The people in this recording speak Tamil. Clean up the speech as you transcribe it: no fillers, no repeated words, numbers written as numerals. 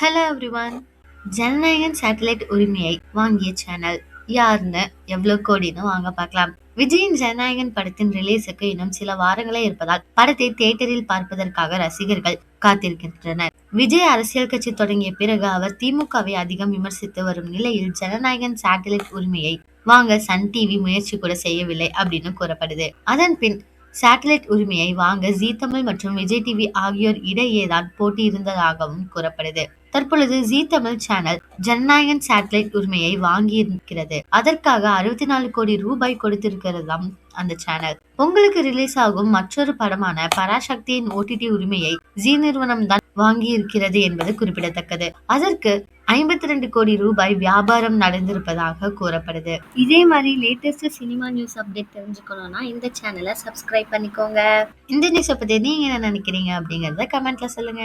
Hello everyone. ஜனநாயகன் சேட்டலைட் உரிமையை வாங்கிய சேனல் யாருன்னு, எவ்வளவு கோடின்னு வாங்க பார்க்கலாம். விஜயின் ஜனநாயகன் படத்தின் ரிலீஸுக்கு இன்னும் சில வாரங்களே இருப்பதால் படத்தை தியேட்டரில் பார்ப்பதற்காக ரசிகர்கள் காத்திருக்கின்றனர். விஜய் அரசியல் கட்சி தொடங்கிய பிறகு அவர் திமுகவை அதிகம் விமர்சித்து வரும் நிலையில் ஜனநாயகன் சேட்டலைட் உரிமையை வாங்க சன் டிவி முயற்சி கூட செய்யவில்லை அப்படின்னு கூறப்படுது. அதன் பின் சேட்டலைட் உரிமையை வாங்க ஜீ தமிழ் மற்றும் விஜய் டிவி ஆகியோர் இடையேதான் போட்டி இருந்ததாகவும் கூறப்படுது. தற்பொழுது ஜீ தமிழ் சேனல் ஜனநாயகன் சேட்டலைட் உரிமையை வாங்கியிருக்கிறது. அதற்காக 64 கோடி ரூபாய் கொடுத்திருக்கிறதாம் அந்த சேனல். உங்களுக்கு ரிலீஸ் ஆகும் மற்றொரு படமான பராசக்தியின் ஓடிடி உரிமையை ஜீ நிறுவனம் தான் வாங்கி இருக்கிறது என்பது குறிப்பிடத்தக்கது. அதற்கு 52 கோடி ரூபாய் வியாபாரம் நடந்திருப்பதாக கூறப்படுது. இதே மாதிரி லேட்டஸ்ட் சினிமா நியூஸ் அப்டேட் தெரிஞ்சுக்கணும்னா இந்த சேனலை சப்ஸ்கிரைப் பண்ணிக்கோங்க. இந்த நியூஸை பத்தி நீங்க என்ன நினைக்கிறீங்க அப்படிங்கறத கமெண்ட்ல சொல்லுங்க.